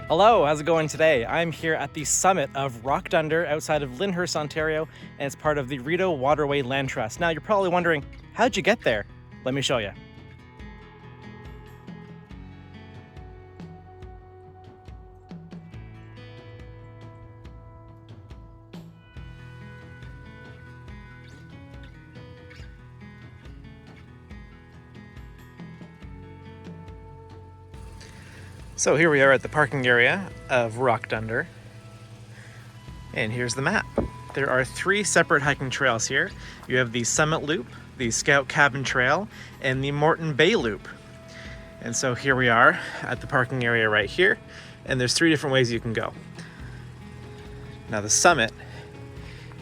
Hello, how's it going today? I'm here at the summit of Rock Dunder outside of Lyndhurst, Ontario, and it's part of the Rideau Waterway Land Trust. Now you're probably wondering, how'd you get there? Let me show you. So here we are at the parking area of Rock Dunder, and here's the map. There are 3 separate hiking trails here. You have the Summit Loop, the Scout Cabin Trail, and the Morton Bay Loop. And so here we are at the parking area right here, and there's 3 different ways you can go. Now the summit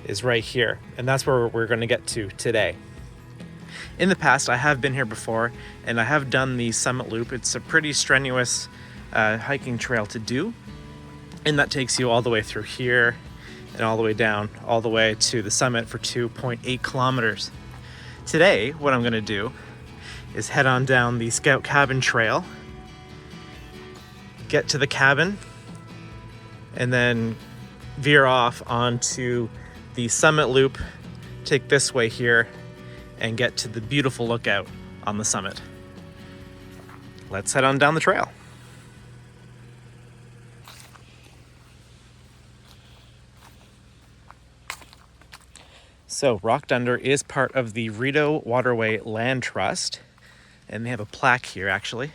is right here, and that's where we're going to get to today. In the past, I have been here before, and I have done the Summit Loop. It's a pretty strenuous hiking trail to do, and that takes you all the way through here and all the way down, all the way to the summit for 2.8 kilometers. Today, what I'm going to do is head on down the Scout Cabin Trail, get to the cabin, and then veer off onto the Summit Loop, take this way here, and get to the beautiful lookout on the summit. Let's head on down the trail. So Rock Dunder is part of the Rideau Waterway Land Trust, and they have a plaque here actually.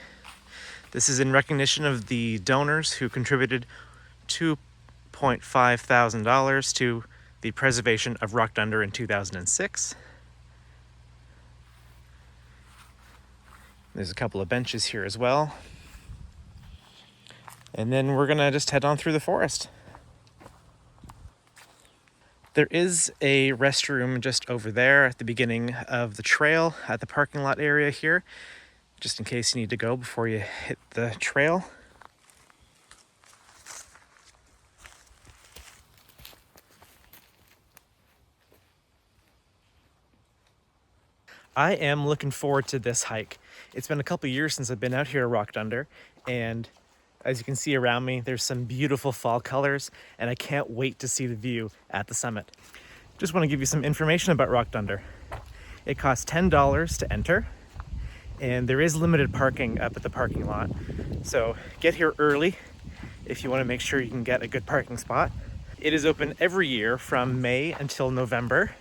This is in recognition of the donors who contributed $2.5 thousand to the preservation of Rock Dunder in 2006. There's a couple of benches here as well. And then we're gonna just head on through the forest. There is a restroom just over there at the beginning of the trail at the parking lot area here, just in case you need to go before you hit the trail. I am looking forward to this hike. It's been a couple years since I've been out here at Rock Dunder, and as you can see around me, there's some beautiful fall colors, and I can't wait to see the view at the summit. Just want to give you some information about Rock Dunder. It costs $10 to enter, and there is limited parking up at the parking lot. So get here early if you want to make sure you can get a good parking spot. It is open every year from May until November,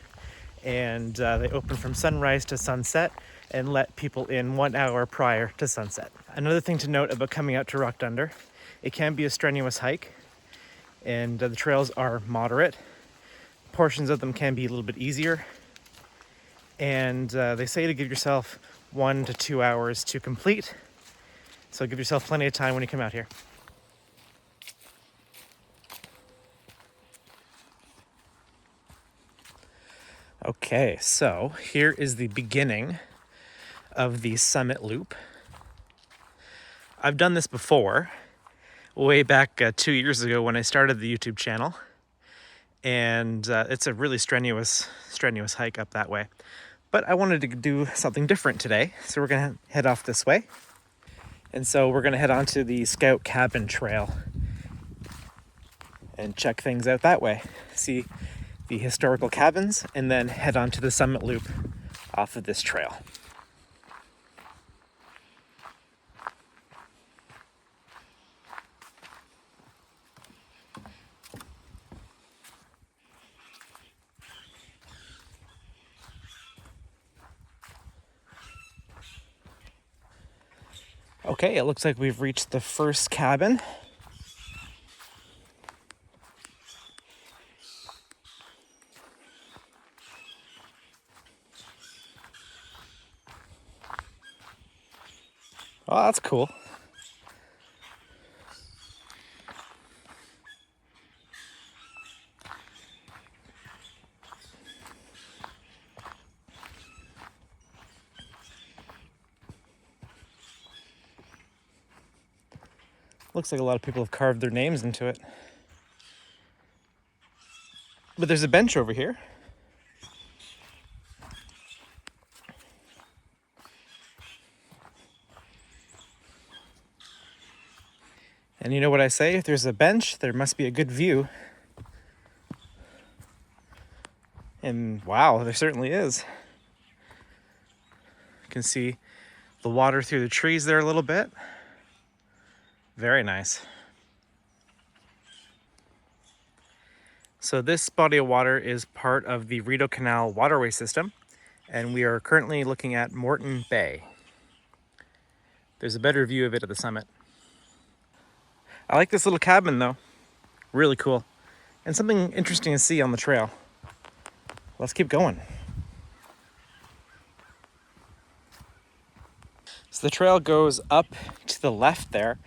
and they open from sunrise to sunset and let people in 1 hour prior to sunset. Another thing to note about coming out to Rock Dunder, it can be a strenuous hike, and the trails are moderate. Portions of them can be a little bit easier, and they say to give yourself 1 to 2 hours to complete, so give yourself plenty of time when you come out here. Okay, so here is the beginning of the Summit Loop. I've done this before, way back 2 years ago when I started the YouTube channel, and it's a really strenuous hike up that way. But I wanted to do something different today, so we're gonna head off this way. And so we're gonna head on to the Scout Cabin Trail and check things out that way. See the historical cabins, and then head on to the Summit Loop off of this trail. Okay, it looks like we've reached the first cabin. Oh, that's cool. Looks like a lot of people have carved their names into it. But there's a bench over here. And you know what I say? If there's a bench, there must be a good view. And wow, there certainly is. You can see the water through the trees there a little bit. Very nice. So this body of water is part of the Rideau Canal Waterway System, and we are currently looking at Morton Bay. There's a better view of it at the summit. I like this little cabin though, really cool, and something interesting to see on the trail. Let's keep going. So the trail goes up to the left there,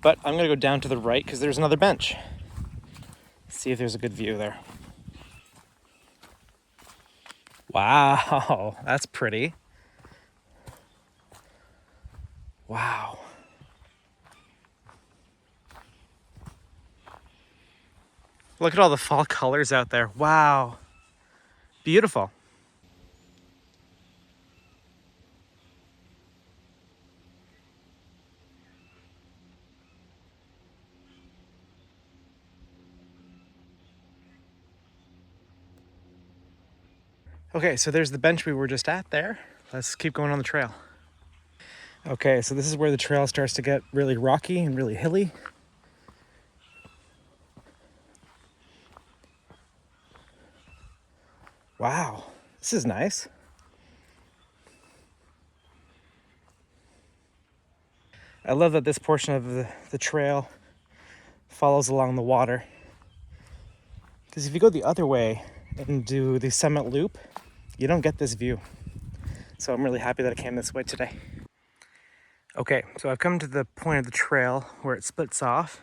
but I'm gonna go down to the right because there's another bench. See if there's a good view there. Wow, that's pretty. Wow. Look at all the fall colors out there. Wow. Beautiful. Okay, so there's the bench we were just at there. Let's keep going on the trail. Okay, so this is where the trail starts to get really rocky and really hilly. Wow, this is nice. I love that this portion of the trail follows along the water. Because if you go the other way and do the summit loop, you don't get this view. So I'm really happy that I came this way today. Okay, so I've come to the point of the trail where it splits off.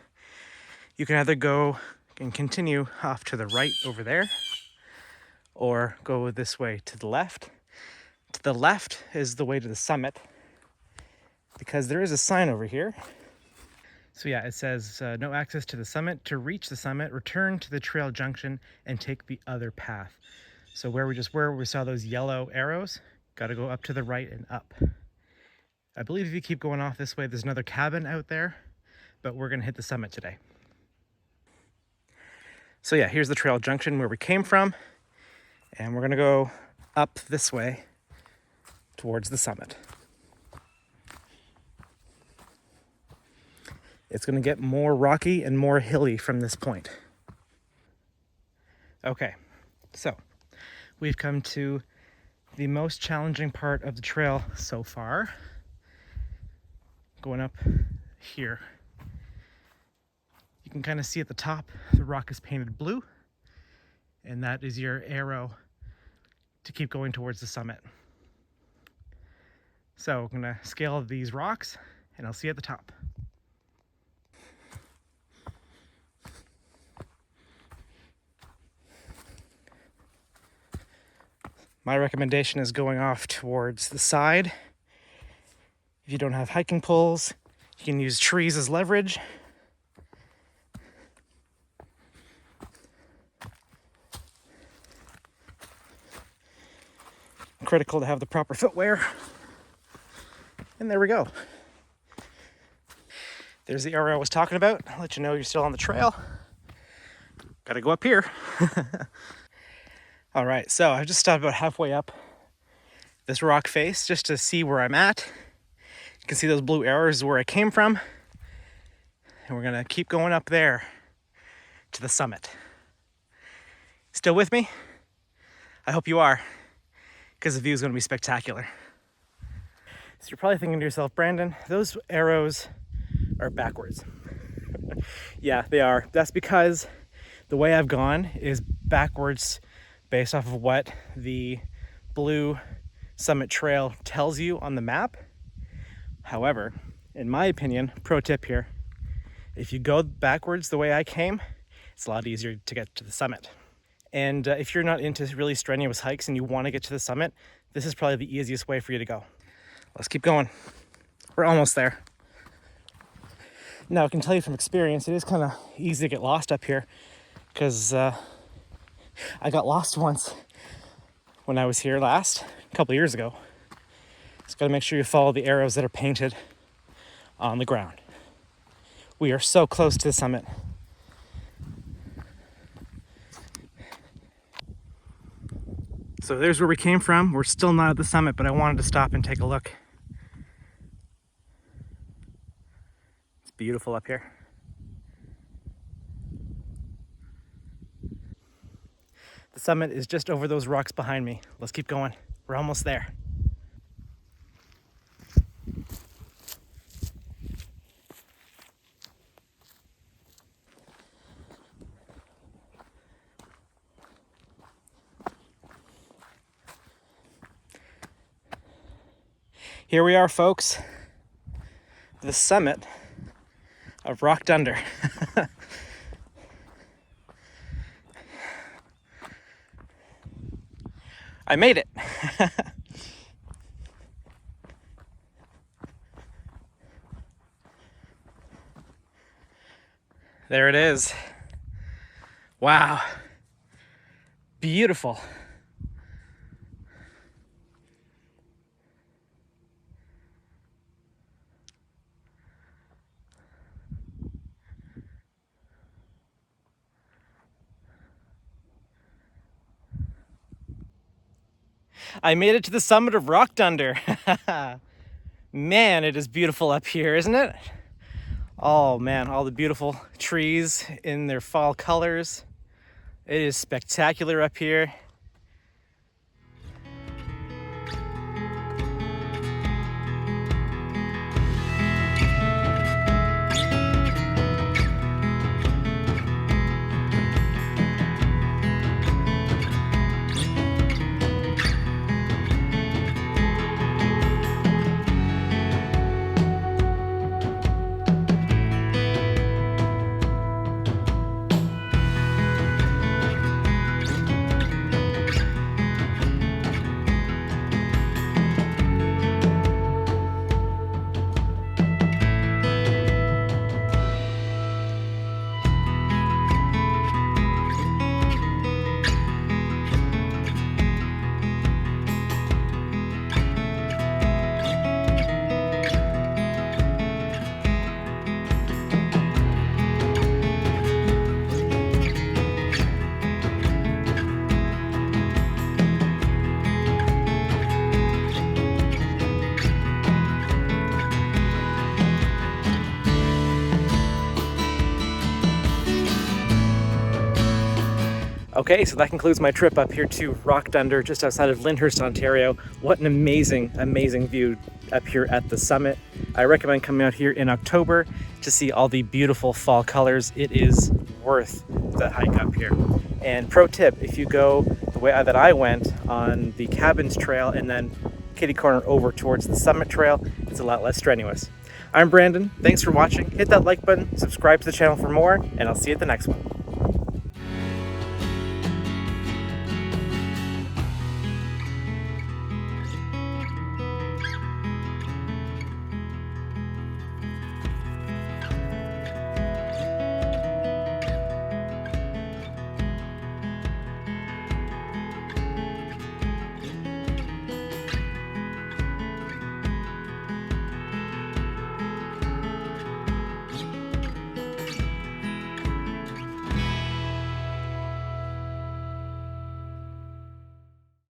You can either go and continue off to the right over there, or go this way to the left. To the left is the way to the summit, because there is a sign over here. So yeah, it says no access to the summit. To reach the summit, return to the trail junction and take the other path. So where we just were, we saw those yellow arrows, got to go up to the right and up. I believe if you keep going off this way, there's another cabin out there, but we're gonna hit the summit today. So yeah, here's the trail junction where we came from, and we're gonna go up this way towards the summit. It's gonna get more rocky and more hilly from this point. Okay, so we've come to the most challenging part of the trail so far. Going up here. You can kind of see at the top, the rock is painted blue, and that is your arrow to keep going towards the summit. So I'm gonna scale these rocks, and I'll see you at the top. My recommendation is going off towards the side. If you don't have hiking poles, you can use trees as leverage. Critical to have the proper footwear. And there we go. There's the area I was talking about. I'll let you know you're still on the trail. Gotta go up here. All right, so I've just stopped about halfway up this rock face just to see where I'm at. You can see those blue arrows where I came from. And we're gonna keep going up there to the summit. Still with me? I hope you are, because the view is gonna be spectacular. So you're probably thinking to yourself, Brandon, those arrows are backwards. Yeah, they are. That's because the way I've gone is backwards based off of what the blue summit trail tells you on the map. However, in my opinion, pro tip here, if you go backwards the way I came, it's a lot easier to get to the summit. And if you're not into really strenuous hikes and you want to get to the summit, this is probably the easiest way for you to go. Let's keep going. We're almost there. Now, I can tell you from experience, it is kind of easy to get lost up here, because I got lost once when I was here last, a couple of years ago. Just got to make sure you follow the arrows that are painted on the ground. We are so close to the summit. So there's where we came from. We're still not at the summit, but I wanted to stop and take a look. It's beautiful up here. The summit is just over those rocks behind me. Let's keep going. We're almost there. Here we are, folks. The summit of Rock Dunder. I made it. There it is. Wow. Beautiful. I made it to the summit of Rock Dunder. Man, it is beautiful up here, isn't it? Oh man, all the beautiful trees in their fall colors. It is spectacular up here. Okay, so that concludes my trip up here to Rock Dunder, just outside of Lyndhurst, Ontario. What an amazing, amazing view up here at the summit. I recommend coming out here in October to see all the beautiful fall colors. It is worth the hike up here. And pro tip, if you go the way that I went on the Cabins Trail and then kitty corner over towards the Summit Trail, it's a lot less strenuous. I'm Brandon, thanks for watching. Hit that like button, subscribe to the channel for more, and I'll see you at the next one.